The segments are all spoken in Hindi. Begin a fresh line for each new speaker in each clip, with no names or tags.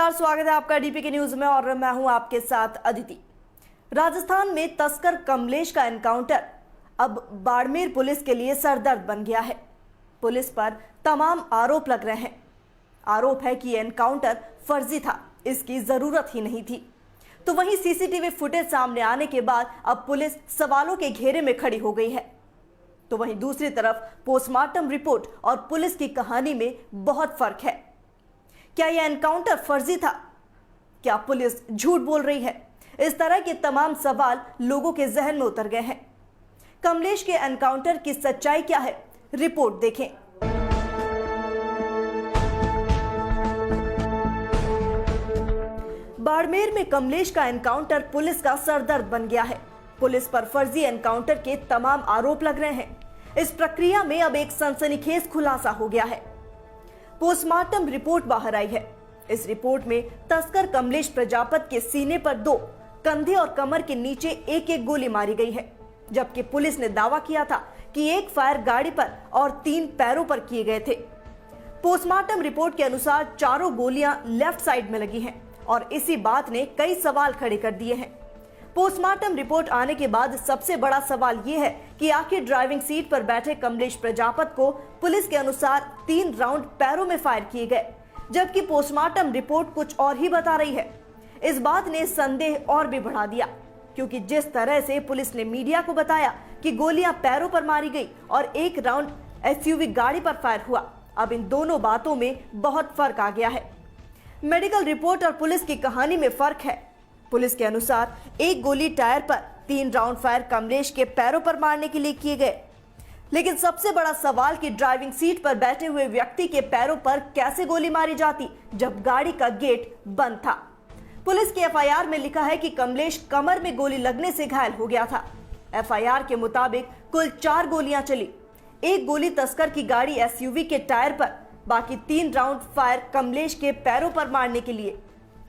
नमस्कार, स्वागत है आपका डीपी के न्यूज में और मैं हूं आपके साथ अदिति। राजस्थान में तस्कर कमलेश का एनकाउंटर अब बाड़मेर पुलिस के लिए सरदर्द बन गया है। पुलिस पर तमाम आरोप लग रहे हैं। आरोप है कि एनकाउंटर फर्जी था, इसकी जरूरत ही नहीं थी। तो वहीं सीसीटीवी फुटेज सामने आने के बाद अब पुलिस सवालों के घेरे में खड़ी हो गई है। तो वहीं दूसरी तरफ पोस्टमार्टम रिपोर्ट और पुलिस की कहानी में बहुत फर्क है। क्या यह एनकाउंटर फर्जी था? क्या पुलिस झूठ बोल रही है? इस तरह के तमाम सवाल लोगों के जहन में उतर गए हैं। कमलेश के एनकाउंटर की सच्चाई क्या है, रिपोर्ट देखें। बाड़मेर में कमलेश का एनकाउंटर पुलिस का सरदर्द बन गया है। पुलिस पर फर्जी एनकाउंटर के तमाम आरोप लग रहे हैं। इस प्रक्रिया में अब एक सनसनीखेज खुलासा हो गया है। पोस्टमार्टम रिपोर्ट बाहर आई है। इस रिपोर्ट में तस्कर कमलेश प्रजापत के सीने पर 2, कंधे और कमर के नीचे एक गोली मारी गई है, जबकि पुलिस ने दावा किया था कि 1 फायर गाड़ी पर और 3 पैरों पर किए गए थे। पोस्टमार्टम रिपोर्ट के अनुसार चारों गोलियां लेफ्ट साइड में लगी हैं और इसी बात ने कई सवाल खड़े कर दिए हैं। पोस्टमार्टम रिपोर्ट आने के बाद सबसे बड़ा सवाल यह है कि आखिर ड्राइविंग सीट पर बैठे कमलेश प्रजापत को पुलिस के अनुसार 3 राउंड पैरों में फायर किए गए, जबकि पोस्टमार्टम रिपोर्ट कुछ और ही बता रही है। इस बात ने संदेह और भी बढ़ा दिया, क्योंकि जिस तरह से पुलिस ने मीडिया को बताया कि गोलियां पैरों पर मारी गई और 1 राउंड एसयूवी गाड़ी पर फायर हुआ, अब इन दोनों बातों में बहुत फर्क आ गया है। मेडिकल रिपोर्ट और पुलिस की कहानी में फर्क है। पुलिस के अनुसार 1 गोली टायर पर, 3 राउंड फायर कमलेश के पैरों पर मारने के लिए किए गए। लेकिन सबसे बड़ा सवाल कि ड्राइविंग सीट पर बैठे हुए व्यक्ति के पैरों पर कैसे गोली मारी जाती जब गाड़ी का गेट बंद था। पुलिस की एफआईआर में लिखा है कि कमलेश कमर में गोली लगने से घायल हो गया था। एफआईआर के मुताबिक कुल 4 गोलियां चली। 1 गोली तस्कर की गाड़ी एसयूवी के टायर पर, बाकी 3 राउंड फायर कमलेश के पैरों पर मारने के लिए।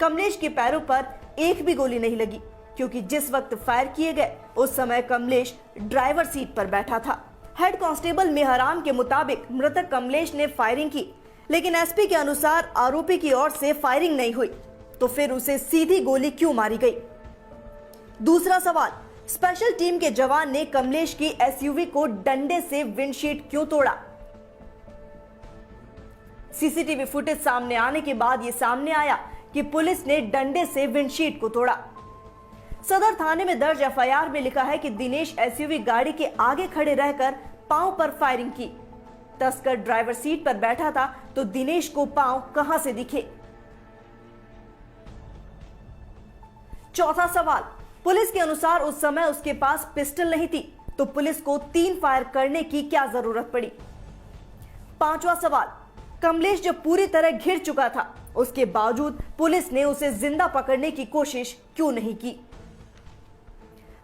कमलेश के पैरों पर एक भी गोली नहीं लगी, क्योंकि जिस वक्त फायर किए गए उस समय कमलेश ड्राइवर सीट पर बैठा था। हेड कांस्टेबल मेहराम के मुताबिक मृतक कमलेश ने फायरिंग की, लेकिन एसपी के अनुसार आरोपी की ओर से फायरिंग नहीं हुई, तो फिर उसे सीधी गोली क्यों मारी गई? दूसरा सवाल, स्पेशल टीम के जवान ने कमलेश की एसयूवी को डंडे से विंडशीट क्यों तोड़ा? सीसीटीवी फुटेज सामने आने के बाद यह सामने आया कि पुलिस ने डंडे से विंडशीट को तोड़ा। सदर थाने में दर्ज एफआईआर में लिखा है कि दिनेश एसयूवी गाड़ी के आगे खड़े रहकर पांव पर फायरिंग की। तस्कर ड्राइवर सीट पर बैठा था, तो दिनेश को पांव कहां से दिखे? चौथा सवाल, पुलिस के अनुसार उस समय उसके पास पिस्टल नहीं थी, तो पुलिस को 3 फायर करने की क्या जरूरत पड़ी? पांचवा सवाल, कमलेश जब पूरी तरह घिर चुका था, उसके बावजूद पुलिस ने उसे जिंदा पकड़ने की कोशिश क्यों नहीं की?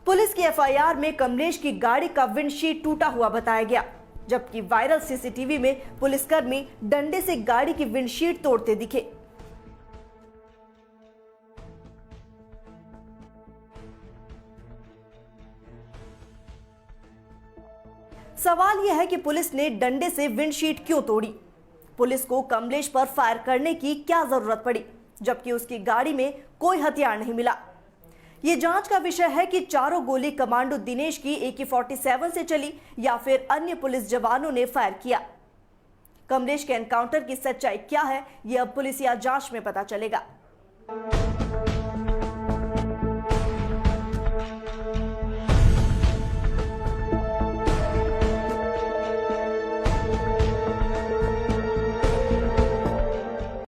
पुलिस की एफआईआर में कमलेश की गाड़ी का विंडशीट टूटा हुआ बताया गया, जबकि वायरल सीसीटीवी में पुलिसकर्मी डंडे से गाड़ी की विंडशीट तोड़ते दिखे। सवाल यह है कि पुलिस ने डंडे से विंडशीट क्यों तोड़ी? पुलिस को कमलेश पर फायर करने की क्या जरूरत पड़ी, जबकि उसकी गाड़ी में कोई हथियार नहीं मिला? यह जांच का विषय है कि चारों गोली कमांडो दिनेश की AK-47 से चली या फिर अन्य पुलिस जवानों ने फायर किया। कमलेश के एनकाउंटर की सच्चाई क्या है, यह अब पुलिसिया जांच में पता चलेगा।